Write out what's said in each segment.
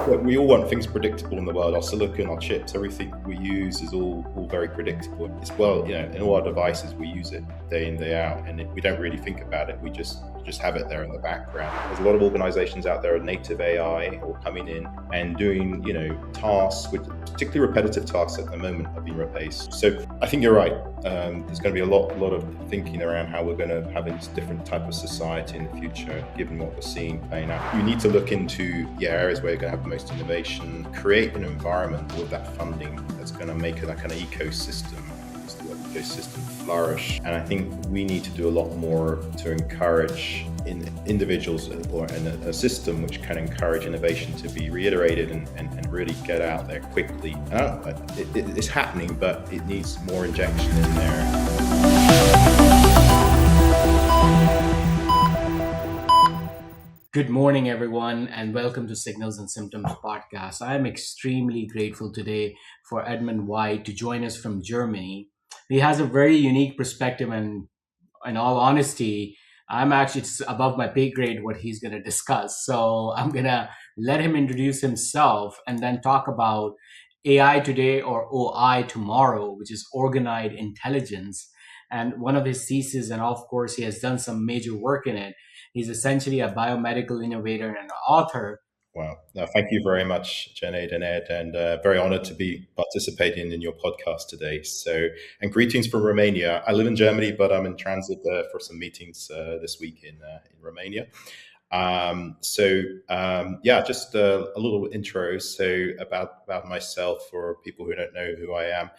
Look, we all want things predictable in the world. Our silicon, our chips, everything we use is all very predictable. It's in all our devices, we use it day in, day out, and we don't really think about it. We just have it there in the background. There's a lot of organizations out there, native AI, or coming in and doing, tasks, which particularly repetitive tasks at the moment have been replaced. So I think you're right. There's going to be a lot of thinking around how we're going to have a different type of society in the future, given what we're seeing playing out. You need to look into areas where you're going to have the most innovation, create an environment with that funding that's going to make that kind of ecosystem flourish. And I think we need to do a lot more to encourage individuals or a system which can encourage innovation to be reiterated and really get out there quickly. It's happening, but it needs more injection in there. Good morning, everyone, and welcome to Signals and Symptoms podcast. I am extremely grateful today for Edmund White to join us from Germany. He has a very unique perspective, and in all honesty, it's above my pay grade what he's going to discuss. So I'm going to let him introduce himself and then talk about AI today, or OI tomorrow, which is organoid intelligence. And one of his theses, and of course, he has done some major work in it. He's essentially a biomedical innovator and an author. Wow. No, thank you very much, Junaid and Ed, and very honored to be participating in your podcast today. And greetings from Romania. I live in Germany, but I'm in transit for some meetings this week in Romania. Just a little intro. So about myself for people who don't know who I am.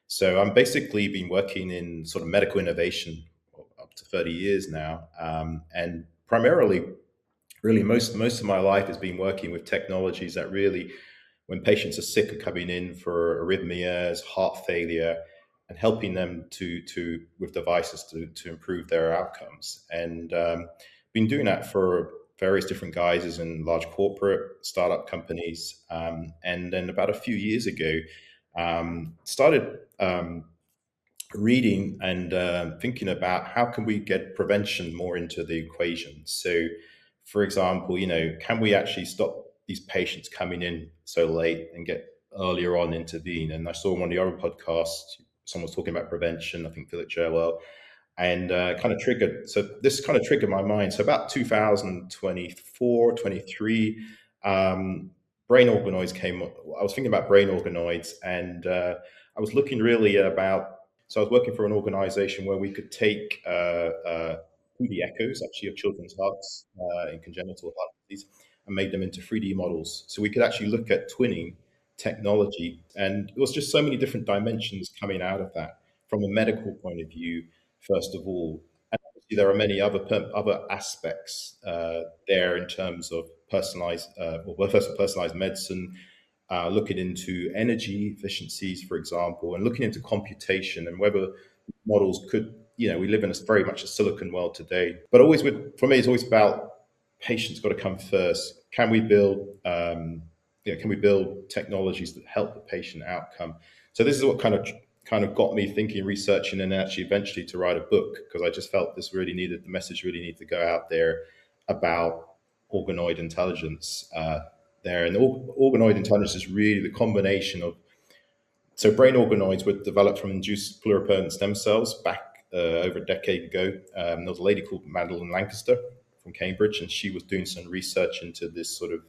So I'm basically been working in sort of medical innovation up to 30 years now, and primarily, really most of my life has been working with technologies that really, when patients are sick, are coming in for arrhythmias, heart failure, and helping them with devices to improve their outcomes. And been doing that for various different guises in large corporate startup companies. And then about a few years ago, started reading and thinking about how can we get prevention more into the equation. So, for example, can we actually stop these patients coming in so late and get earlier on intervene? And I saw one of the other podcasts, someone was talking about prevention, I think Philip Jerwell, and this kind of triggered my mind. So about 2024, 23, brain organoids came up. I was thinking about brain organoids, and I was looking really so I was working for an organization where we could take 3D echoes, actually, of children's hearts in congenital heart disease, and made them into 3D models. So we could actually look at twinning technology, and there was just so many different dimensions coming out of that from a medical point of view, first of all. And obviously there are many other aspects there in terms of personalized medicine, looking into energy efficiencies, for example, and looking into computation and whether models could, we live in very much a silicon world today, but for me, it's always about patients got to come first. Can we build technologies that help the patient outcome? So this is what kind of got me thinking, researching, and actually eventually to write a book, because I just felt the message really needed to go out there about organoid intelligence there. And organoid intelligence is really the combination of, so brain organoids were developed from induced pluripotent stem cells back over a decade ago. There was a lady called Madeline Lancaster from Cambridge, and she was doing some research into this sort of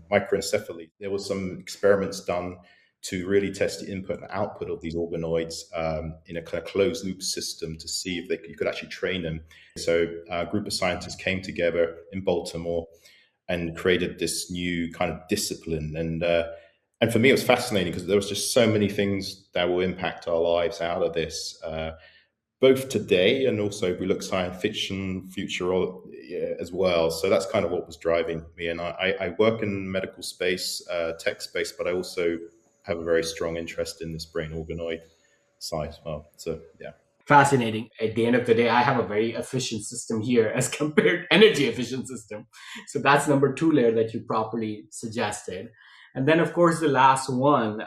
microencephaly. There was some experiments done to really test the input and output of these organoids in a kind of closed loop system to see if you could actually train them. So a group of scientists came together in Baltimore and created this new kind of discipline. And for me, it was fascinating because there was just so many things that will impact our lives out of this, both today and also if we look science fiction, future as well. So that's kind of what was driving me. And I work in medical space, tech space, but I also have a very strong interest in this brain organoid side as well. So, yeah. Fascinating. At the end of the day, I have a very efficient system here as compared to energy efficient system. So that's number 2 layer that you properly suggested. And then, of course, the last one,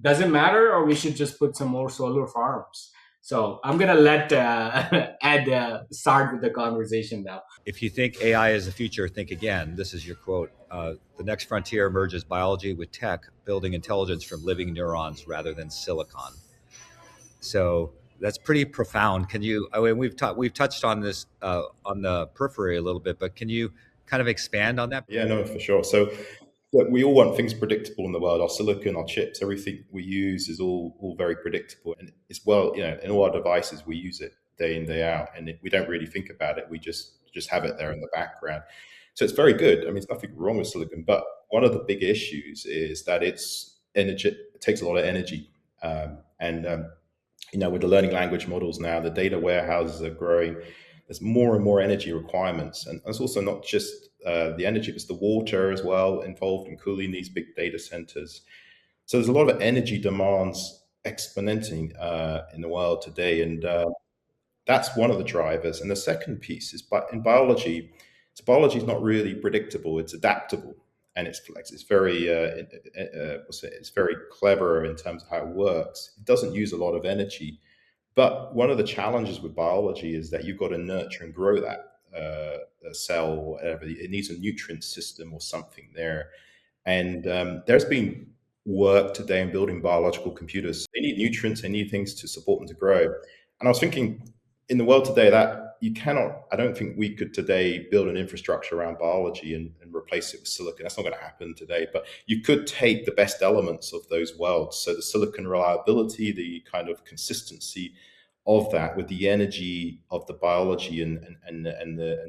doesn't matter, or we should just put some more solar farms. So I'm gonna let Ed start with the conversation now. If you think AI is the future, think again. This is your quote. The next frontier merges biology with tech, building intelligence from living neurons rather than silicon. So that's pretty profound. Can you? I mean, we've touched on this on the periphery a little bit, but can you kind of expand on that? Yeah, no, for sure. So look, we all want things predictable in the world. Our silicon, our chips, everything we use is all very predictable, and it's well, in all our devices we use it day in day out, and we don't really think about it. We just have it there in the background. So it's very good. I mean, there's nothing wrong with silicon, but one of the big issues is that it takes a lot of energy, and with the learning language models now, the data warehouses are growing. There's more and more energy requirements, and it's also not just the energy, it's the water as well involved in cooling these big data centers. So there's a lot of energy demands exponentially in the world today, and that's one of the drivers. And the second piece is, but in biology, so biology is not really predictable; it's adaptable, and it's flex. It's very it's very clever in terms of how it works. It doesn't use a lot of energy, but one of the challenges with biology is that you've got to nurture and grow that cell or whatever. It needs a nutrient system or something there. And there's been work today in building biological computers. They need nutrients, they need things to support them to grow. And I was thinking, in the world today, that you cannot, I don't think we could today build an infrastructure around biology and replace it with silicon. That's not going to happen today. But you could take the best elements of those worlds. So the silicon reliability, the kind of consistency of that with the energy of the biology and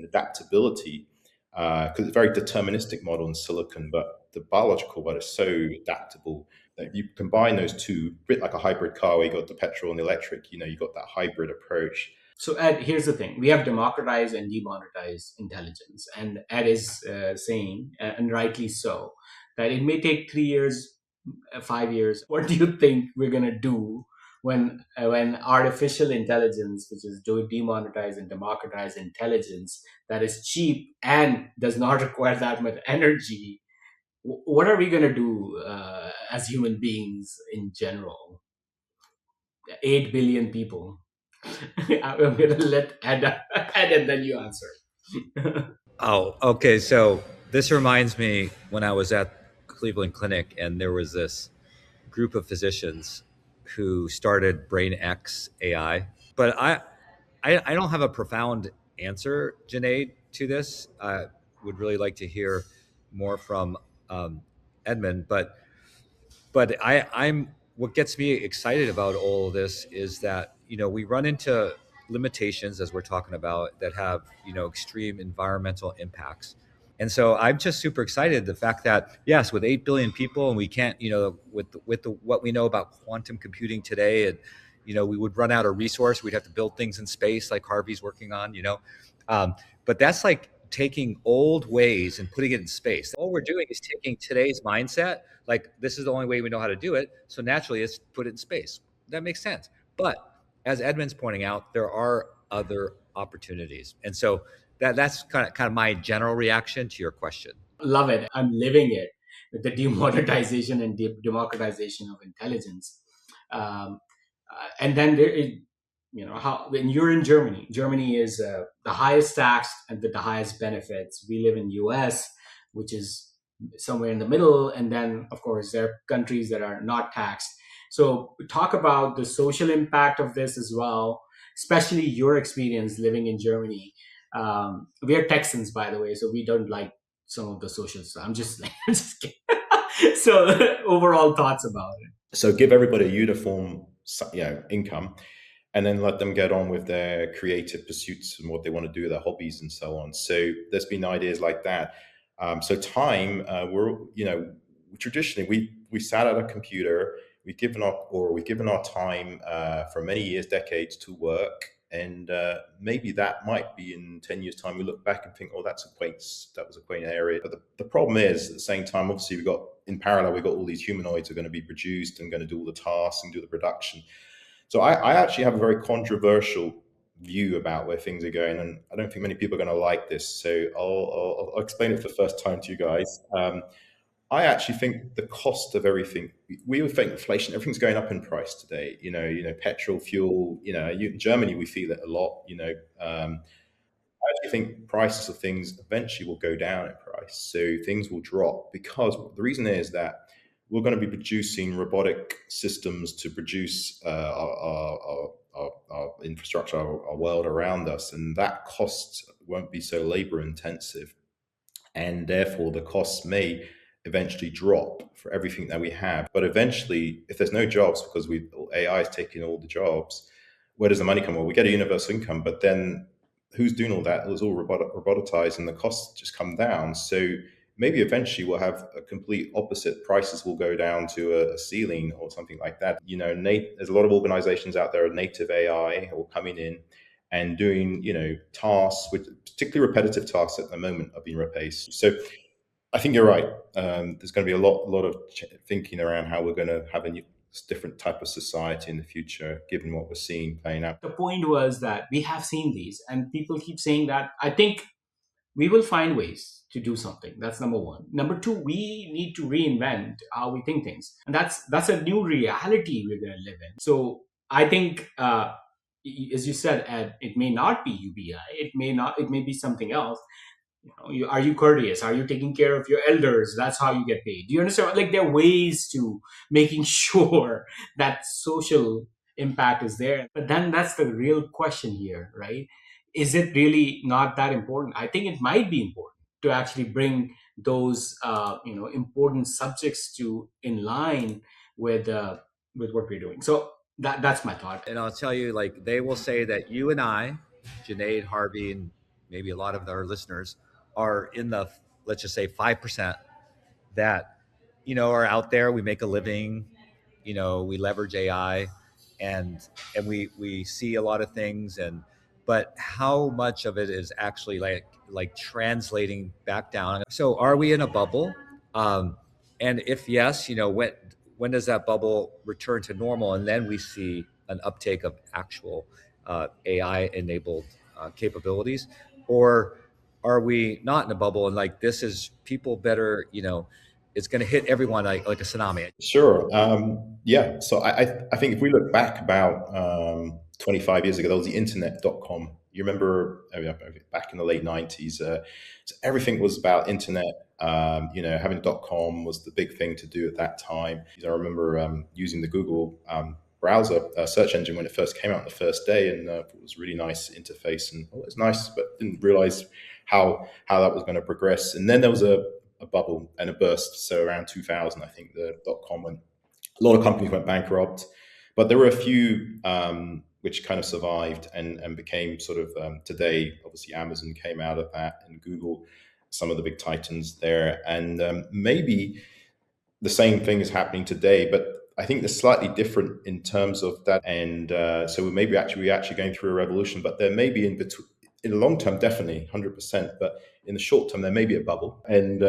adaptability, because it's a very deterministic model in silicon, but the biological one is so adaptable that if you combine those two, a bit like a hybrid car where you got the petrol and the electric, you got that hybrid approach. So Ed, here's the thing: we have democratized and demonetized intelligence, and Ed is saying, and rightly so, that it may take 3 years, 5 years. What do you think we're gonna do when artificial intelligence, which is demonetized and democratized intelligence, that is cheap and does not require that much energy? What are we gonna do as human beings in general? 8 billion people. I'm gonna let Ed, Ed and then you answer. Oh, okay. So this reminds me when I was at Cleveland Clinic, and there was this group of physicians who started Brain X AI. But I don't have a profound answer, Janaid, to this. I would really like to hear more from Edmund. I'm what gets me excited about all of this is that we run into limitations as we're talking about that have extreme environmental impacts. And so I'm just super excited the fact that yes, with 8 billion people, and we can't, with what we know about quantum computing today, and we would run out of resource. We'd have to build things in space like Harvey's working on. But that's like taking old ways and putting it in space. All we're doing is taking today's mindset, like this is the only way we know how to do it. So naturally, let's put it in space. That makes sense. But as Edmund's pointing out, there are other opportunities. And so that's kind of my general reaction to your question. Love it. I'm living it with the demonetization and democratization of intelligence. Um, and then there is, how when you're in Germany, Germany is the highest taxed and with the highest benefits. We live in US, which is somewhere in the middle, and then of course there are countries that are not taxed. So talk about the social impact of this as well, especially your experience living in Germany. We are Texans, by the way, so we don't like some of the social stuff. I'm just like, just kidding. So overall thoughts about it. So give everybody a uniform income, and then let them get on with their creative pursuits and what they want to do, their hobbies and so on. So there's been ideas like that. So time, traditionally we sat at a computer, we've given our time for many years, decades to work, and maybe that might be in 10 years' time we look back and think, oh, that was a quaint area. But the problem is, at the same time, obviously in parallel we've got all these humanoids who are going to be produced and going to do all the tasks and do the production. So I actually have a very controversial view about where things are going, and I don't think many people are going to like this. So I'll explain it for the first time to you guys. I actually think the cost of everything. We would think inflation. Everything's going up in price today. Petrol, fuel. In Germany we feel it a lot. I actually think prices of things eventually will go down in price. So things will drop because the reason is that we're going to be producing robotic systems to produce our infrastructure, our world around us, and that cost won't be so labor intensive, and therefore the costs may eventually drop for everything that we have. But eventually, if there's no jobs because AI is taking all the jobs, where does the money come? Well, we get a universal income, but then who's doing all that? It was all robotized, and the costs just come down. So maybe eventually we'll have a complete opposite. Prices will go down to a ceiling or something like that. There's a lot of organizations out there, native AI, or coming in and doing tasks, with particularly repetitive tasks at the moment, are being replaced. So I think you're right. There's going to be a lot of thinking around how we're going to have a different type of society in the future, given what we're seeing playing out. The point was that we have seen these, and people keep saying that. I think we will find ways to do something. That's number one. Number two, we need to reinvent how we think things, and that's a new reality we're going to live in. So I think, as you said, Ed, it may not be UBI. It may not. It may be something else. Are you courteous? Are you taking care of your elders? That's how you get paid. Do you understand? Like, there are ways to making sure that social impact is there. But then that's the real question here, right? Is it really not that important? I think it might be important to actually bring those important subjects to in line with what we're doing. So that's my thought. And I'll tell you, like, they will say that you and I, Junaid, Harvey, and maybe a lot of our listeners are in the, let's just say, 5% that, are out there. We make a living, we leverage AI, and we see a lot of things, but how much of it is actually like translating back down? So are we in a bubble? And if yes, when does that bubble return to normal? And then we see an uptake of actual AI enabled capabilities, or are we not in a bubble? And like, this is people better, it's going to hit everyone like a tsunami. Sure. Yeah. So I think if we look back about 25 years ago, there was the internet.com. You remember, back in the late 90s, so everything was about internet. Having a .com was the big thing to do at that time. I remember using the Google browser search engine when it first came out on the first day, and it was a really nice interface, and it was nice, but didn't realize how that was going to progress. And then there was a bubble and a burst. So around 2000, I think the .com went. A lot of companies went bankrupt, but there were a few which kind of survived and became sort of today. Obviously, Amazon came out of that, and Google, some of the big titans there, and maybe the same thing is happening today, but I think they're slightly different in terms of that. And so we're actually going through a revolution, but there may be in between. In the long term, definitely 100%, but in the short term, there may be a bubble. And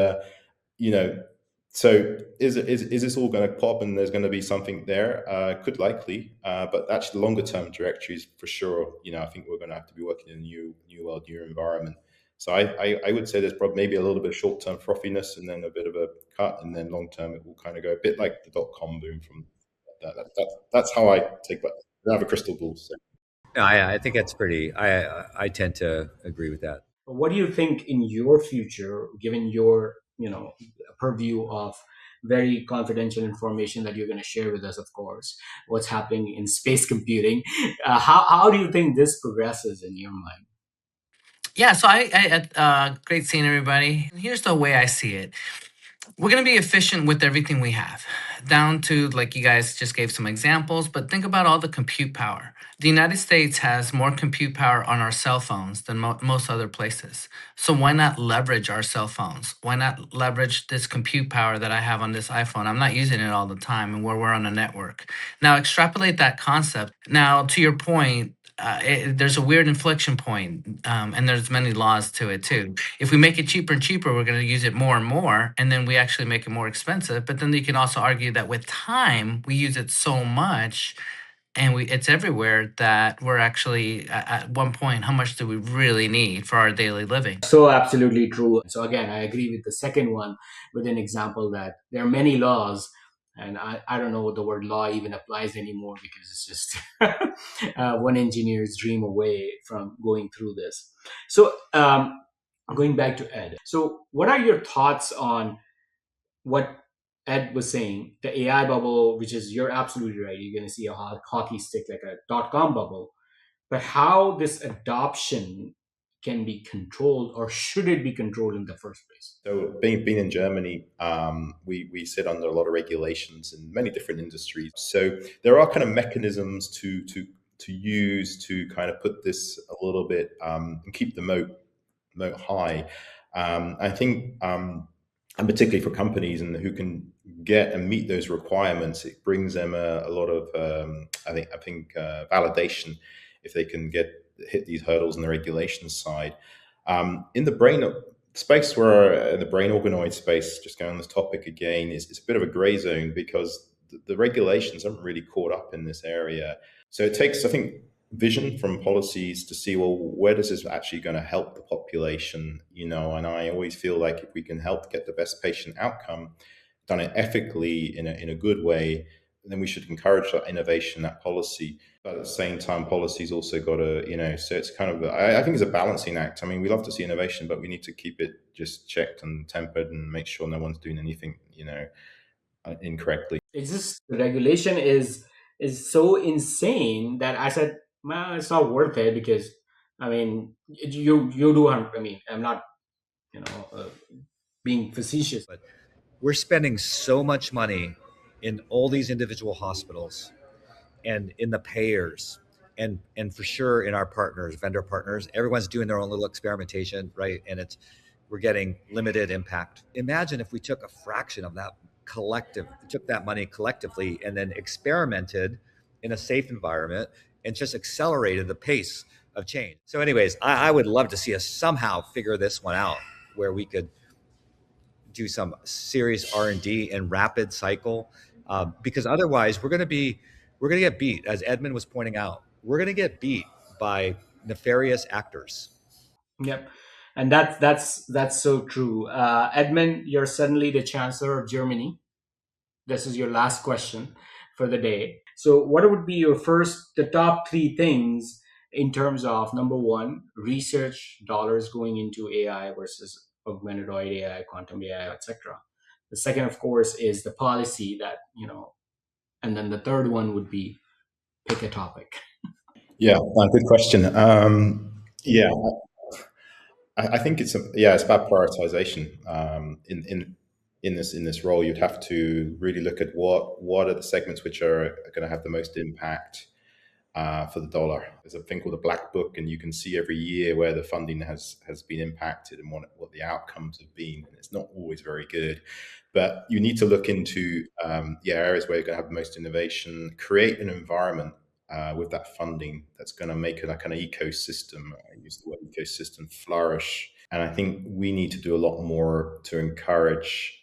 so is this all going to pop and there's going to be something there? Could likely, but actually the longer term trajectories for sure. I think we're going to have to be working in a new world, new environment. So I would say there's probably maybe a little bit of short term frothiness and then a bit of a cut, and then long term it will kind of go a bit like the .com boom from that. That's how I take that. I don't have a crystal ball. So. No, I think that's pretty. I tend to agree with that. What do you think in your future, given your purview of very confidential information that you're going to share with us, of course, what's happening in space computing? How do you think this progresses in your mind? Yeah, so great seeing everybody. Here's the way I see it. We're going to be efficient with everything we have, down to, like, you guys just gave some examples, but think about all the compute power. The United States has more compute power on our cell phones than most other places. So why not leverage our cell phones? Why not leverage this compute power that I have on this iPhone? I'm not using it all the time, and where we're on a network. Now, extrapolate that concept. Now, to your point, there's a weird inflection point, and there's many laws to it too. If we make it cheaper and cheaper, we're going to use it more and more, and then we actually make it more expensive. But then you can also argue that with time, we use it so much and it's everywhere, that we're actually at one point, how much do we really need for our daily living? So absolutely true. So again, I agree with the second one with an example that there are many laws, and I don't know what the word law even applies anymore because it's just one engineer's dream away from going through this. So going back to Ed. So what are your thoughts on what Ed was saying, the AI bubble, which is, you're absolutely right. You're going to see a hockey stick like a .com bubble, but how this adoption can be controlled, or should it be controlled in the first place? So being in Germany, we sit under a lot of regulations in many different industries. So there are kind of mechanisms to use to kind of put this a little bit and keep the moat high. I think, and particularly for companies and who can get and meet those requirements, it brings them a lot of I think validation if they can hit these hurdles in the regulations side. In the brain space, where in the brain organoid space, just going on this topic again, is a bit of a gray zone because the regulations haven't really caught up in this area. So it takes, I think, vision from policies to see, well, where does this actually going to help the population, and I always feel like if we can help get the best patient outcome, done it ethically in a good way, then we should encourage that innovation, that policy. But at the same time, policy's also got to, so it's kind of, I think it's a balancing act. I mean, we love to see innovation, but we need to keep it just checked and tempered and make sure no one's doing anything, incorrectly. It's just the regulation is so insane that I said, well, it's not worth it because, I mean, you do. I mean, I'm not, being facetious. But we're spending so much money in all these individual hospitals and in the payers and for sure in our partners, vendor partners. Everyone's doing their own little experimentation, right? And we're getting limited impact. Imagine if we took a fraction of that took that money collectively and then experimented in a safe environment and just accelerated the pace of change. So anyways, I would love to see us somehow figure this one out where we could do some serious R&D and rapid cycle, because otherwise we're going to get beat. As Edmund was pointing out, we're going to get beat by nefarious actors. Yep, and that's so true. Edmund, you're suddenly the Chancellor of Germany. This is your last question for the day. So, what would be the top three things in terms of, number one, research dollars going into AI versus augmented AI, quantum AI, etc. The second, of course, is the policy that, and then the third one would be pick a topic. Yeah, good question. Yeah, I think it's about prioritization. In this role, you'd have to really look at what are the segments which are going to have the most impact for the dollar. There's a thing called a black book, and you can see every year where the funding has been impacted and what the outcomes have been. And it's not always very good, but you need to look into areas where you're going to have the most innovation, create an environment with that funding that's going to make it a kind of ecosystem. I use the word ecosystem, flourish. And I think we need to do a lot more to encourage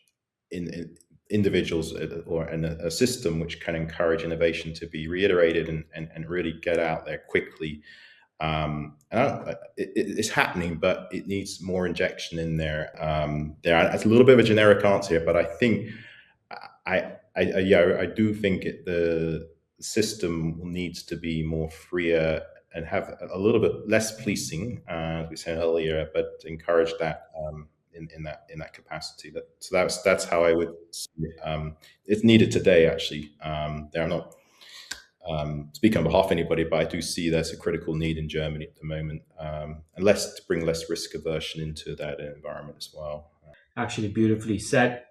in individuals or in a system which can encourage innovation to be reiterated and really get out there quickly. It's happening, but it needs more injection in there. It's a little bit of a generic answer here, but I think I do think the system needs to be more freer and have a little bit less policing, as we said earlier, but encourage that in that capacity. That's how I would see it. It's needed today, actually. There are not speaking on behalf of anybody, but I do see there's a critical need in Germany at the moment, and to bring less risk aversion into that environment as well. Actually, beautifully said.